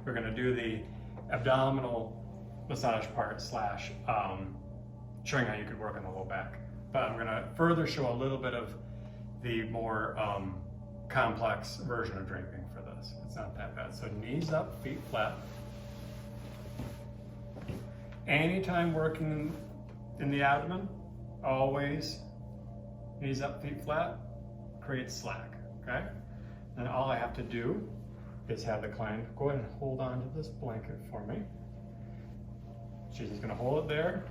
we're gonna do the abdominal massage part slash showing how you could work on the low back. But I'm gonna further show a little bit of the more complex version of draping for this. It's not that bad. So knees up, feet flat. Anytime working in the abdomen, always knees up, feet flat, create slack, okay? And all I have to do is have the client go ahead and hold on to this blanket for me. She's just gonna hold it there.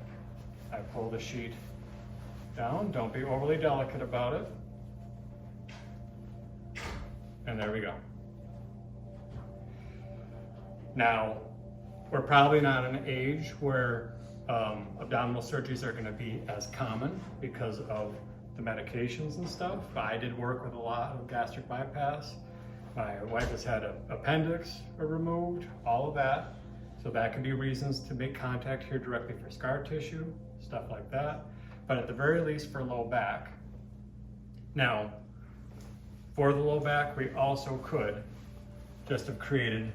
I pull the sheet down. Don't be overly delicate about it. And there we go. Now, we're probably not in an age where abdominal surgeries are going to be as common because of the medications and stuff. I did work with a lot of gastric bypass. My wife has had an appendix removed, all of that. So that can be reasons to make contact here directly for scar tissue, stuff like that. But at the very least for low back. Now, for the low back, we also could just have created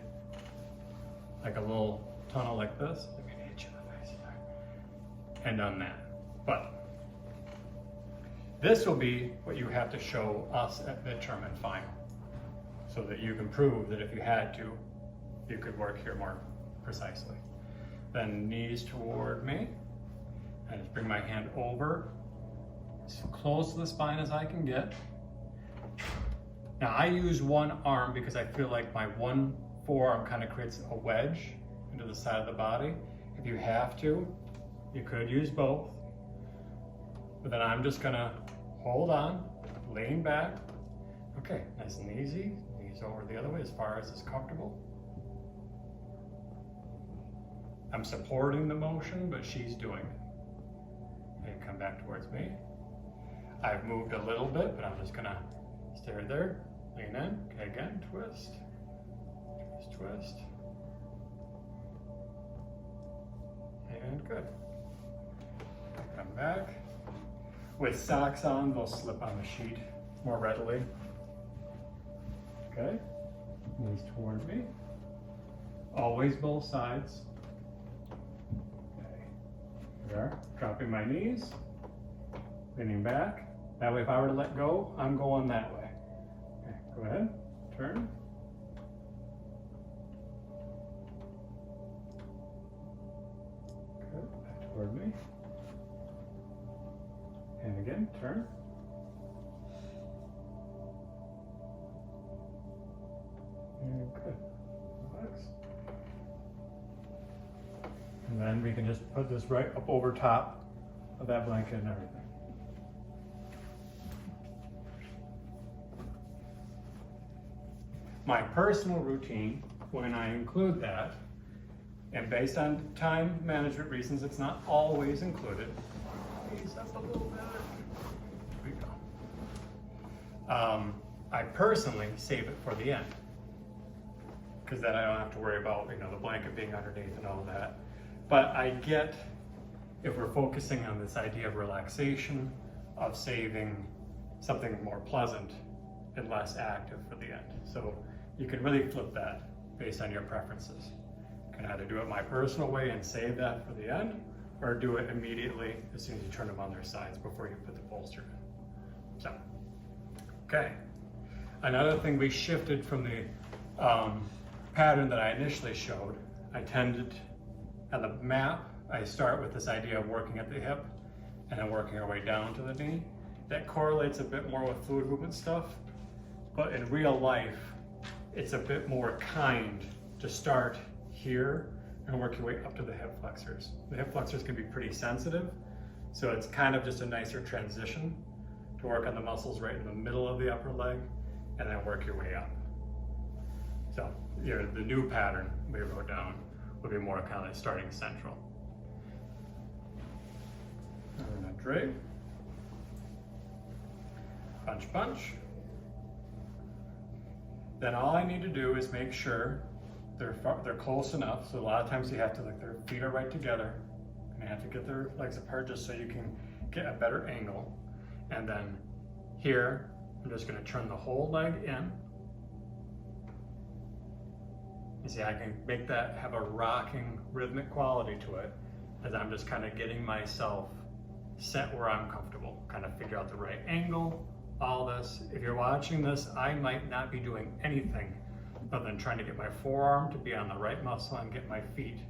like a little tunnel like this. Let me hit you in the face here. And done that. But this will be what you have to show us at midterm and final, so that you can prove that if you had to, you could work here more precisely. Then knees toward me. I just bring my hand over as close to the spine as I can get. Now I use one arm because I feel like my one forearm kind of creates a wedge into the side of the body. If you have to, you could use both. But then I'm just gonna hold on, lean back. Okay, nice and easy. Knees over the other way as far as is comfortable. I'm supporting the motion, but she's doing it. And come back towards me. I've moved a little bit, but I'm just gonna stay right there. Lean in. Okay, again, twist. Twist, twist. And good. Come back. With socks on, they'll slip on the sheet more readily. Okay. Knees toward me. Always both sides. Okay. There. Dropping my knees. Leaning back. That way, if I were to let go, I'm going that way. Okay, go ahead. Turn. Good. Back toward me. And again, turn. And good. Relax. And then we can just put this right up over top of that blanket and everything. My personal routine, when I include that, and based on time management reasons, it's not always included. Ease up a little bit. Here we go. I personally save it for the end, because then I don't have to worry about, the blanket being underneath and all that. But I get, if we're focusing on this idea of relaxation, of saving something more pleasant and less active for the end. So you can really flip that based on your preferences. You can either do it my personal way and save that for the end, or do it immediately as soon as you turn them on their sides before you put the bolster in. So, okay. Another thing we shifted from the pattern that I initially showed. I tended, on the map, I start with this idea of working at the hip and then working our way down to the knee. That correlates a bit more with fluid movement stuff, but in real life, it's a bit more kind to start here and work your way up to the hip flexors. The hip flexors can be pretty sensitive, so it's kind of just a nicer transition to work on the muscles right in the middle of the upper leg and then work your way up. So the new pattern we wrote down would be more kind of starting central. And then drape. Punch, punch. Then all I need to do is make sure they're close enough. So a lot of times you have to, their feet are right together, and you have to get their legs apart just so you can get a better angle. And then here, I'm just going to turn the whole leg in. You see, I can make that have a rocking rhythmic quality to it as I'm just kind of getting myself set where I'm comfortable, kind of figure out the right angle, all this. If you're watching this, I might not be doing anything other than trying to get my forearm to be on the right muscle and get my feet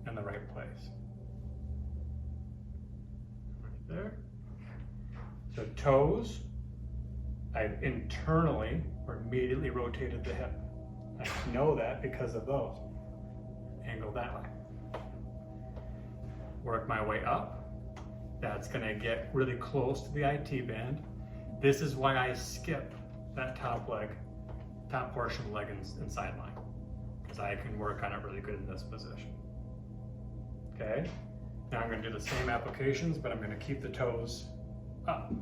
in the right place. Right there. So toes, I've internally or immediately rotated the hip. I know that because of those. Angle that way. Work my way up. That's gonna get really close to the IT band. This is why I skip that top portion of the leg and sideline, because I can work on it really good in this position. Okay, now I'm gonna do the same applications, but I'm gonna keep the toes up.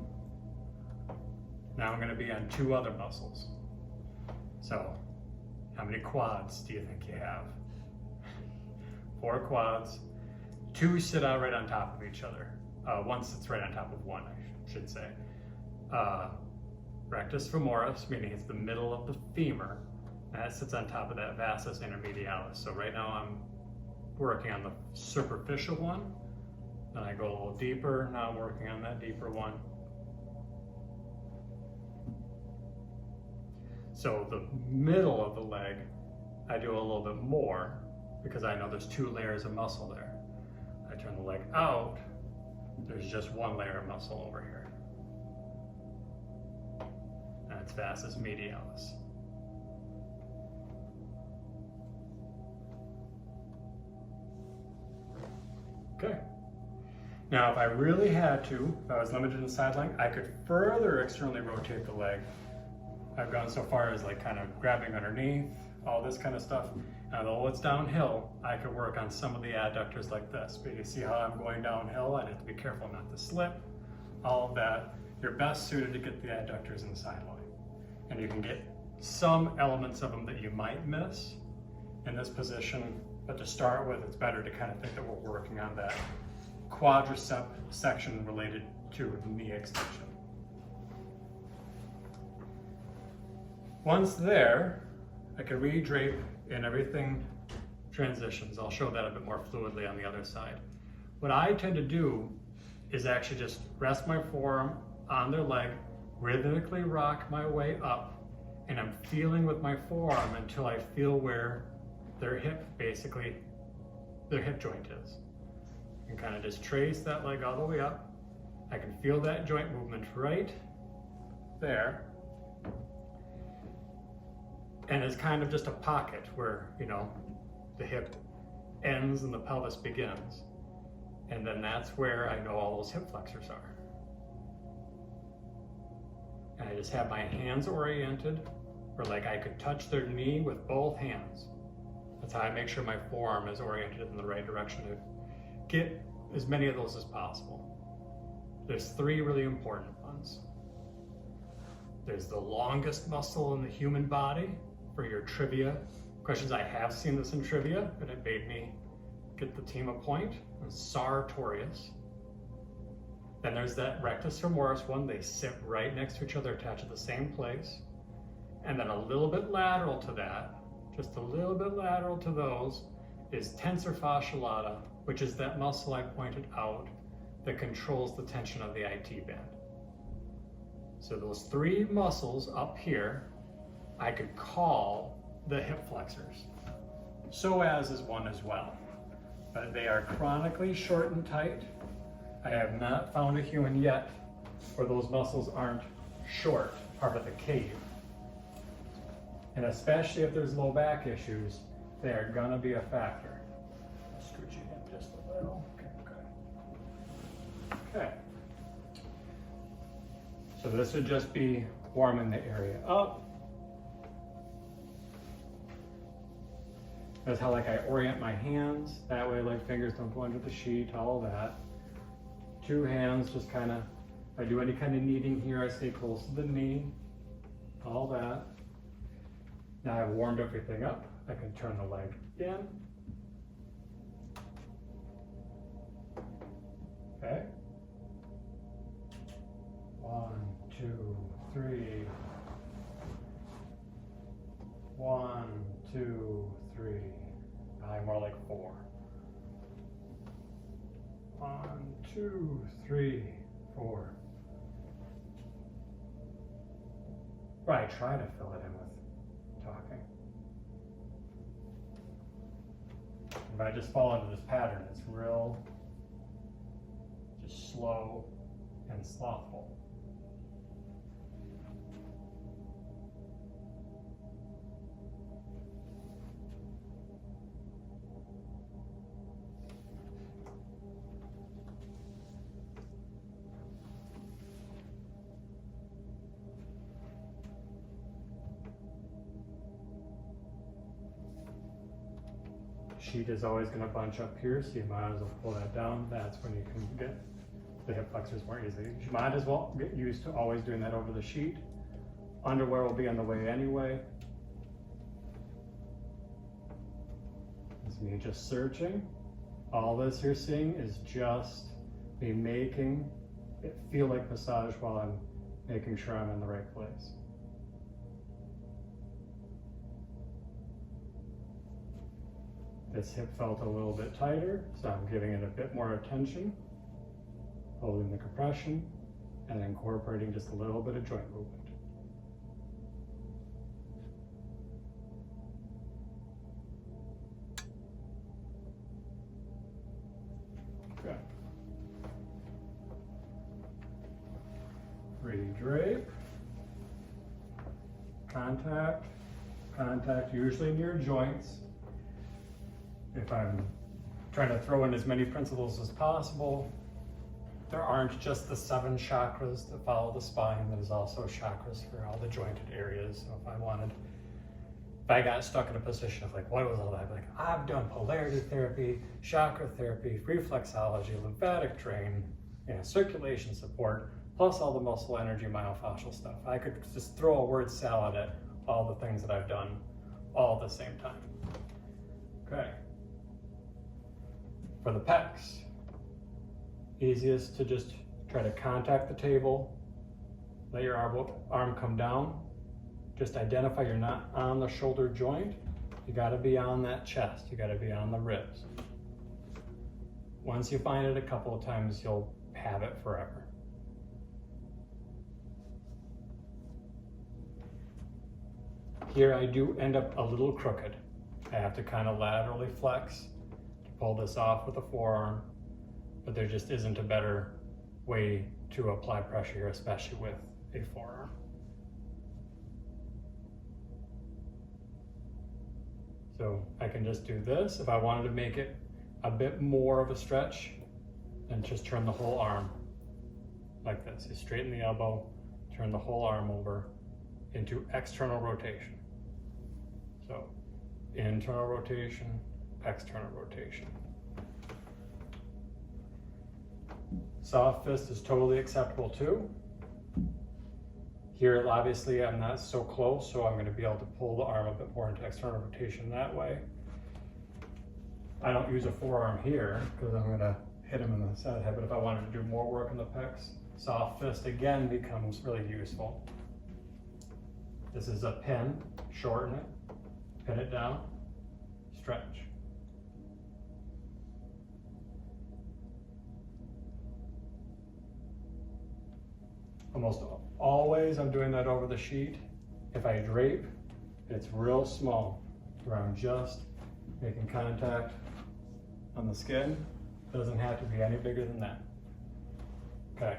Now I'm gonna be on 2 other muscles. So, how many quads do you think you have? 4 quads. 2 sit out right on top of each other. One sits right on top of one, I should say. Rectus femoris, meaning it's the middle of the femur. That sits on top of that vastus intermedialis. So right now I'm working on the superficial one. Then I go a little deeper. Now I'm working on that deeper one. So the middle of the leg, I do a little bit more because I know there's 2 layers of muscle there. I turn the leg out, there's just 1 layer of muscle over here. And it's vastus medialis. Okay. Now, if I really had to, if I was limited in sideline, I could further externally rotate the leg. I've gone so far as like kind of grabbing underneath, all this kind of stuff. And although it's downhill, I could work on some of the adductors like this. But you see how I'm going downhill? I have to be careful not to slip. All of that. You're best suited to get the adductors in the sideline. And you can get some elements of them that you might miss in this position. But to start with, it's better to kind of think that we're working on that quadricep section related to knee extension. Once there, I can re-drape and everything transitions. I'll show that a bit more fluidly on the other side. What I tend to do is actually just rest my forearm on their leg, rhythmically rock my way up, and I'm feeling with my forearm until I feel where their hip, basically, their hip joint is. And kind of just trace that leg all the way up. I can feel that joint movement right there. And it's kind of just a pocket where, you know, the hip ends and the pelvis begins. And then that's where I know all those hip flexors are. And I just have my hands oriented, or like I could touch their knee with both hands. That's how I make sure my forearm is oriented in the right direction to get as many of those as possible. There's 3 really important ones. There's the longest muscle in the human body. For your trivia questions, I have seen this in trivia, and it made me get the team a point. Sartorius. Then there's that rectus femoris one. They sit right next to each other, attached at the same place. And then a little bit lateral to that, just a little bit lateral to those, is tensor fascia lata, which is that muscle I pointed out that controls the tension of the IT band. So those 3 muscles up here, I could call the hip flexors. Psoas is one as well, but they are chronically short and tight. I have not found a human yet where those muscles aren't short, part of the cave. And especially if there's low back issues, they are gonna be a factor. Scooch you in just a little. Okay. So this would just be warming the area up. That's how like I orient my hands. That way like fingers don't go under the sheet, all of that. 2 hands, just kind of, if I do any kind of kneading here, I stay close to the knee, all that. Now I've warmed everything up. I can turn the leg in. Okay. 1, 2, 3. 1, 2, 3, probably more like 4. 1, 2, 3, 4. Right, try to fill it in with talking. If I just fall into this pattern, it's real, just slow and slothful. Sheet is always going to bunch up here, so you might as well pull that down. That's when you can get the hip flexors more easily. You might as well get used to always doing that over the sheet. Underwear will be on the way anyway. It's me just searching. All this you're seeing is just me making it feel like massage while I'm making sure I'm in the right place. This hip felt a little bit tighter, so I'm giving it a bit more attention, holding the compression, and incorporating just a little bit of joint movement. Good. Redrape. Contact. Contact usually near joints. If I'm trying to throw in as many principles as possible, there aren't just the 7 chakras that follow the spine. There's also chakras for all the jointed areas. So if I got stuck in a position of like, what was all that? Like, I've done polarity therapy, chakra therapy, reflexology, lymphatic drain, circulation support, plus all the muscle energy, myofascial stuff. I could just throw a word salad at all the things that I've done all at the same time. Okay. For the pecs, easiest to just try to contact the table, let your arm come down, just identify you're not on the shoulder joint, you gotta be on that chest, you gotta be on the ribs. Once you find it a couple of times, you'll have it forever. Here I do end up a little crooked. I have to kind of laterally flex to pull this off with the forearm, but there just isn't a better way to apply pressure here, especially with a forearm. So I can just do this. If I wanted to make it a bit more of a stretch, then just turn the whole arm like this. You straighten the elbow, turn the whole arm over into external rotation. So internal rotation, external rotation. Soft fist is totally acceptable too. Here, obviously, I'm not so close, so I'm going to be able to pull the arm a bit more into external rotation that way. I don't use a forearm here because I'm going to hit him in the side of the head, but if I wanted to do more work in the pecs, soft fist again becomes really useful. This is a pin, shorten it, pin it down, stretch. Almost always I'm doing that over the sheet. If I drape, it's real small, where I'm just making contact on the skin. Doesn't have to be any bigger than that. Okay,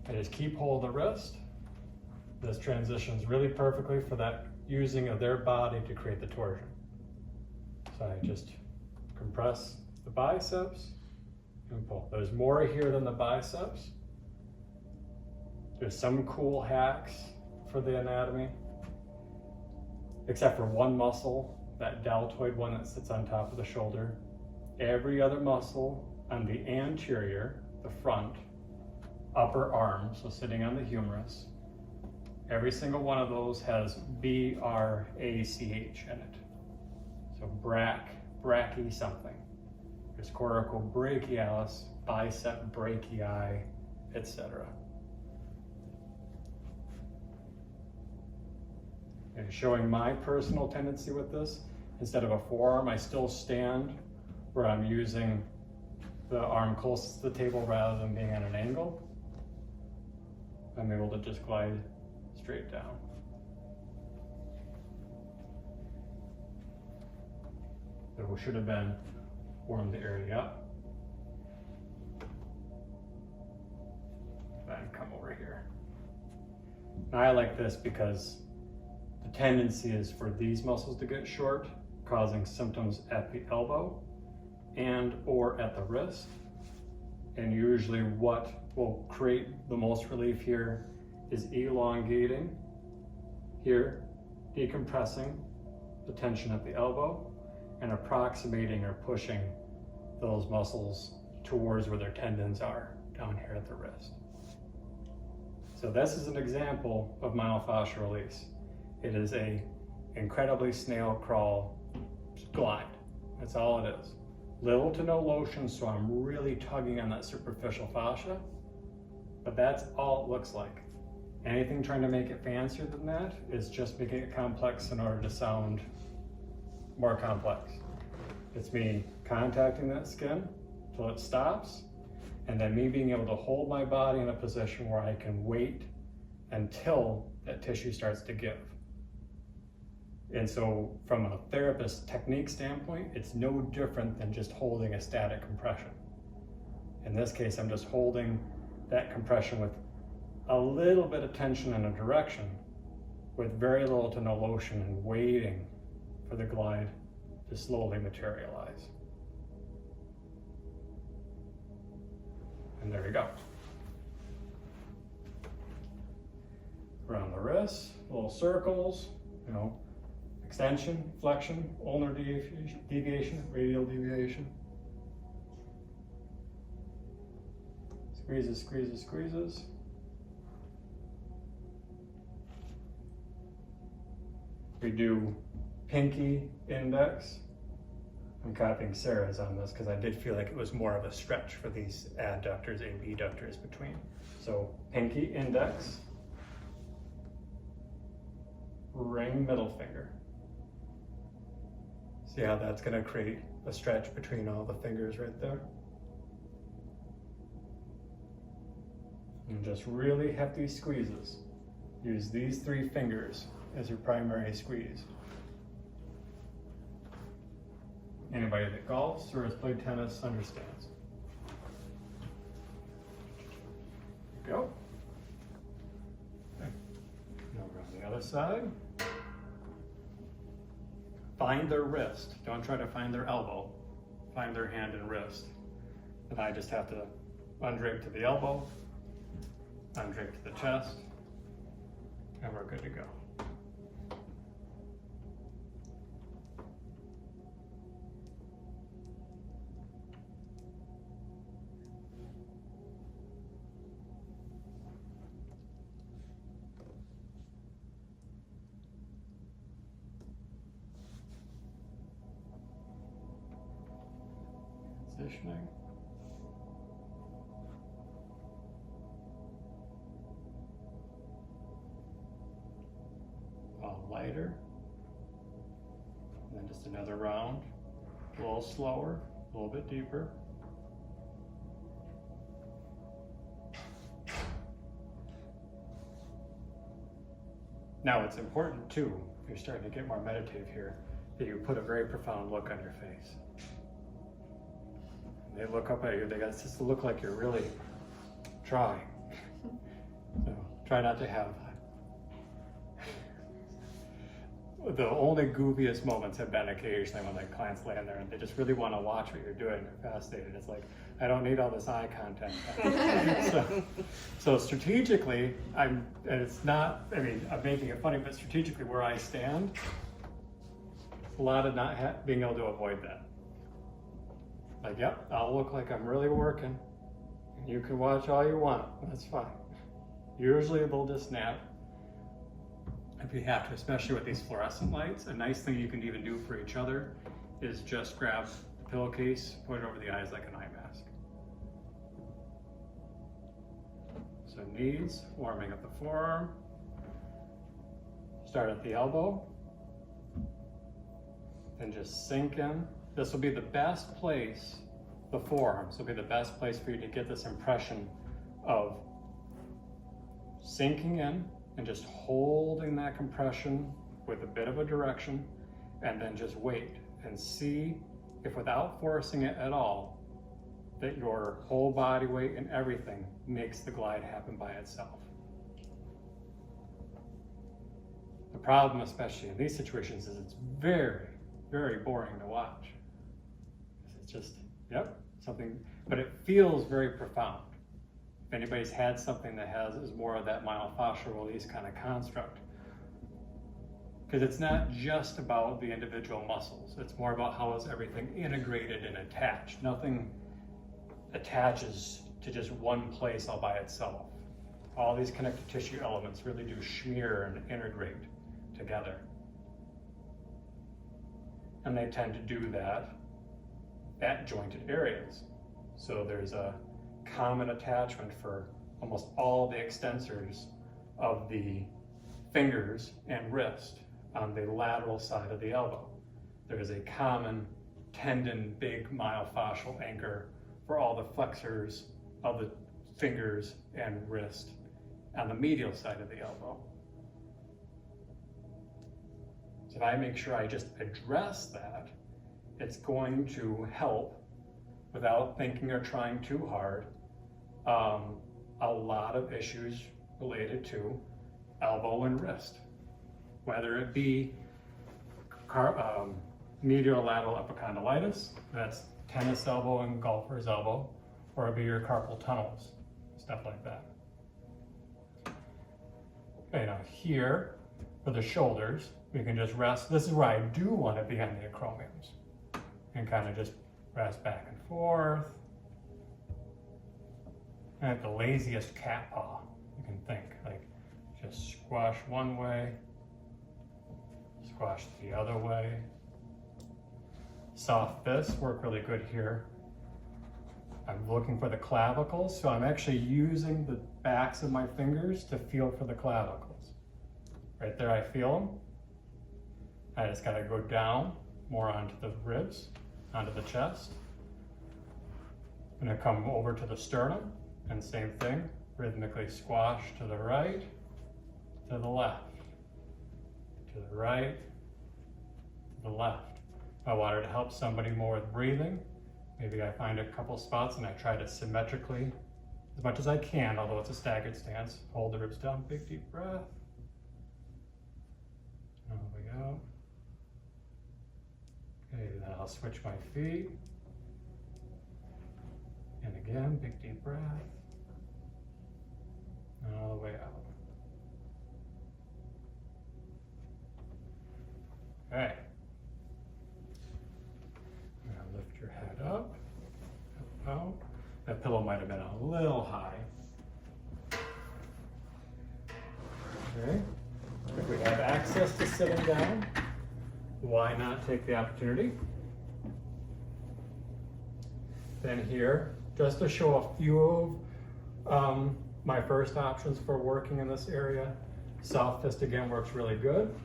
I just keep hold of the wrist. This transitions really perfectly for that using of their body to create the torsion. So I just compress the biceps and pull. There's more here than the biceps. There's some cool hacks for the anatomy, except for one muscle, that deltoid one that sits on top of the shoulder. Every other muscle on the anterior, the front, upper arm, so sitting on the humerus, every single one of those has B-R-A-C-H in it. So brachii something. There's coracobrachialis, bicep brachii, etc. And showing my personal tendency with this instead of a forearm, I still stand where I'm using the arm closest to the table rather than being at an angle. I'm able to just glide straight down. So we should have been warm the area up. Then come over here. Now I like this because the tendency is for these muscles to get short, causing symptoms at the elbow and or at the wrist. And usually what will create the most relief here is elongating here, decompressing the tension at the elbow, and approximating or pushing those muscles towards where their tendons are down here at the wrist. So this is an example of myofascial release. It is a incredibly snail crawl glide. That's all it is. Little to no lotion, so I'm really tugging on that superficial fascia, but that's all it looks like. Anything trying to make it fancier than that is just making it complex in order to sound more complex. It's me contacting that skin till it stops, and then me being able to hold my body in a position where I can wait until that tissue starts to give. And so from a therapist technique standpoint, it's no different than just holding a static compression. In this case, I'm just holding that compression with a little bit of tension in a direction with very little to no lotion and waiting for the glide to slowly materialize. And there you go. Around the wrists, little circles, you know, extension, flexion, ulnar deviation, radial deviation. Squeezes, squeezes, squeezes. We do pinky index. I'm copying Sarah's on this because I did feel like it was more of a stretch for these adductors, abductors between. So pinky index, ring middle finger. See how that's going to create a stretch between all the fingers right there? And just really hefty squeezes. Use these 3 fingers as your primary squeeze. Anybody that golfs or has played tennis understands. Go. Okay. Now we're on the other side. Find their wrist. Don't try to find their elbow. Find their hand and wrist. And I just have to undrape to the elbow, undrape to the chest, and we're good to go. Transitioning. Lighter, and then just another round, a little slower, a little bit deeper. Now it's important too, if you're starting to get more meditative here, that you put a very profound look on your face. When they look up at you, they got just to look like you're really trying. So try not to have the only goofiest moments have been occasionally when like clients land there and they just really want to watch what you're doing. They're fascinated. It's like, I don't need all this eye contact. so strategically, and it's not, I mean, I'm making it funny, but strategically where I stand, a lot of not being able to avoid that. Like, yep, I'll look like I'm really working. You can watch all you want, that's fine. Usually they'll just snap. If you have to, especially with these fluorescent lights, a nice thing you can even do for each other is just grab a pillowcase, put it over the eyes like an eye mask. So knees, warming up the forearm. Start at the elbow. and just sink in. This will be the best place, the forearms will be the best place for you to get this impression of sinking in and just holding that compression with a bit of a direction, and then just wait and see if, without forcing it at all, that your whole body weight and everything makes the glide happen by itself. The problem, especially in these situations, is it's very, very boring to watch. It's just, yep, something, but it feels very profound. If anybody's had something that is more of that myofascial release kind of construct, because it's not just about the individual muscles, it's more about how is everything integrated and attached. Nothing attaches to just one place all by itself. All these connective tissue elements really do smear and integrate together. And they tend to do that at jointed areas. So there's a common attachment for almost all the extensors of the fingers and wrist on the lateral side of the elbow. There is a common tendon, big myofascial anchor for all the flexors of the fingers and wrist on the medial side of the elbow. So if I make sure I just address that, it's going to help, without thinking or trying too hard, a lot of issues related to elbow and wrist, whether it be medial lateral epicondylitis, that's tennis elbow and golfer's elbow, or it be your carpal tunnels, stuff like that. Okay, now here, for the shoulders, we can just rest. This is where I do want to be on the acromions, and kind of just rest back and forth. And at the laziest cat paw, you can think, like just squash one way, squash the other way. Soft fists work really good here. I'm looking for the clavicles, so I'm actually using the backs of my fingers to feel for the clavicles. Right there, I feel them. I just gotta go down more onto the ribs, onto the chest. I'm gonna come over to the sternum, and same thing, rhythmically squash to the right, to the left, to the right, to the left. I wanted to help somebody more with breathing. Maybe I find a couple spots and I try to symmetrically, as much as I can, although it's a staggered stance, hold the ribs down, big deep breath. There we go. Okay, then I'll switch my feet. And again, big deep breath. And all the way out. Okay. Now lift your head up, out. That pillow might have been a little high. Okay. If we have access to sitting down, why not take the opportunity? Then here, just to show a few of my first options for working in this area, soft fist again works really good.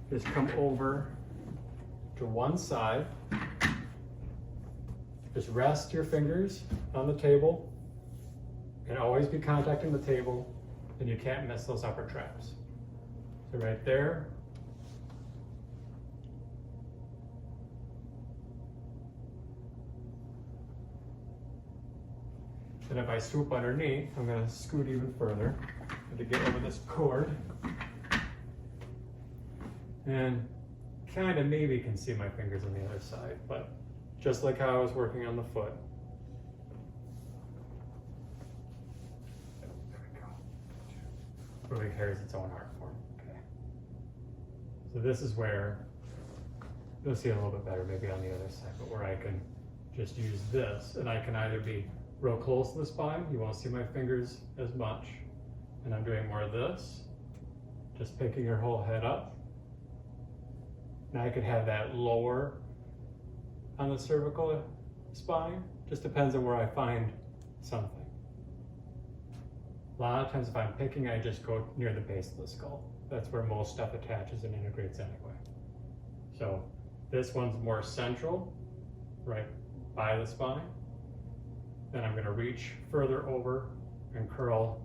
Just come over to one side. Just rest your fingers on the table and always be contacting the table, and you can't miss those upper traps. So right there. And if I swoop underneath, I'm going to scoot even further to get over this cord. And kind of maybe can see my fingers on the other side, but just like how I was working on the foot. There we go. Moving hair is its own art form. Okay. So this is where you'll see it a little bit better, maybe on the other side, but where I can just use this, and I can either be real close to the spine, you won't see my fingers as much, and I'm doing more of this, just picking your whole head up. Now I could have that lower on the cervical spine, just depends on where I find something. A lot of times if I'm picking, I just go near the base of the skull. That's where most stuff attaches and integrates anyway. So this one's more central, right by the spine. Then I'm going to reach further over and curl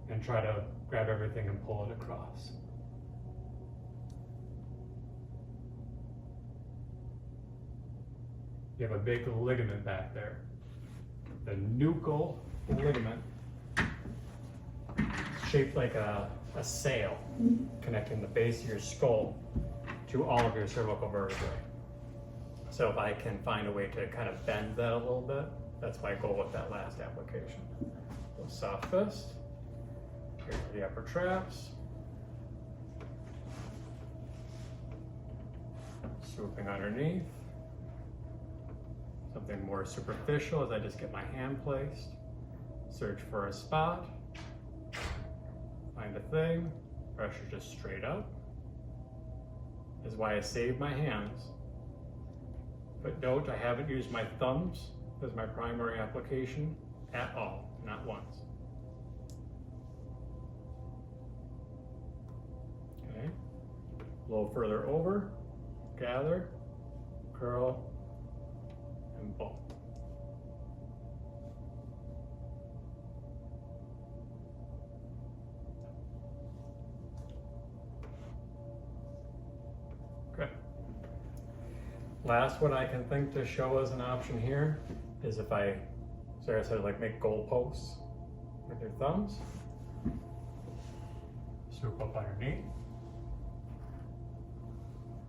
and try to grab everything and pull it across. You have a big ligament back there. The nuchal ligament, shaped like a sail, connecting the base of your skull to all of your cervical vertebrae. So if I can find a way to kind of bend that a little bit, that's my goal with that last application. So soft fist, here's the upper traps, swooping underneath. Something more superficial as I just get my hand placed, search for a spot, find a thing, pressure just straight up. This is why I save my hands. But note, I haven't used my thumbs as my primary application at all, not once. Okay, a little further over, gather, curl, and boom. Okay. Last one I can think to show as an option here is if I, Sarah said, like make goalposts with your thumbs. Swoop up underneath.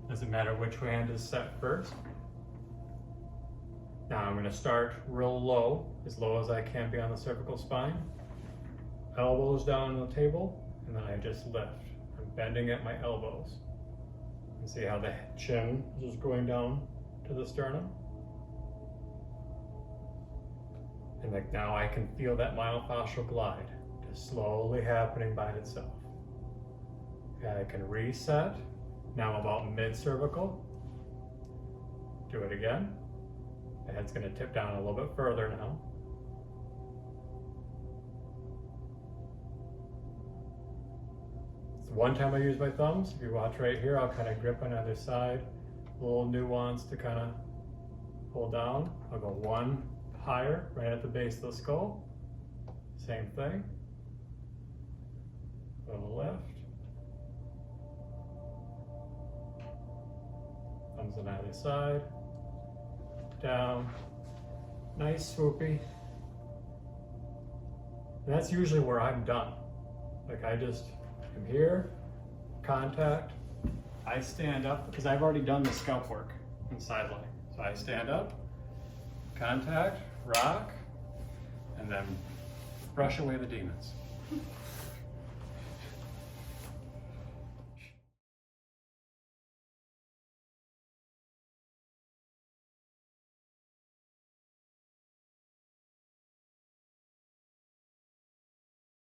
Doesn't matter which hand is set first. Now I'm going to start real low as I can be on the cervical spine. Elbows down on the table, and then I just lift. I'm bending at my elbows. You see how the chin is just going down to the sternum? And like now I can feel that myofascial glide just slowly happening by itself. Okay, I can reset. Now I'm about mid-cervical. Do it again. The head's going to tip down a little bit further now. It's one time I use my thumbs. If you watch right here, I'll kind of grip on either side. A little nuance to kind of pull down. I'll go one higher, right at the base of the skull. Same thing. Go to the left. Thumbs on either side. Down, nice swoopy. And that's usually where I'm done. Like I just am here, contact, I stand up because I've already done the scalp work and sideline. So I stand up, contact, rock, and then brush away the demons.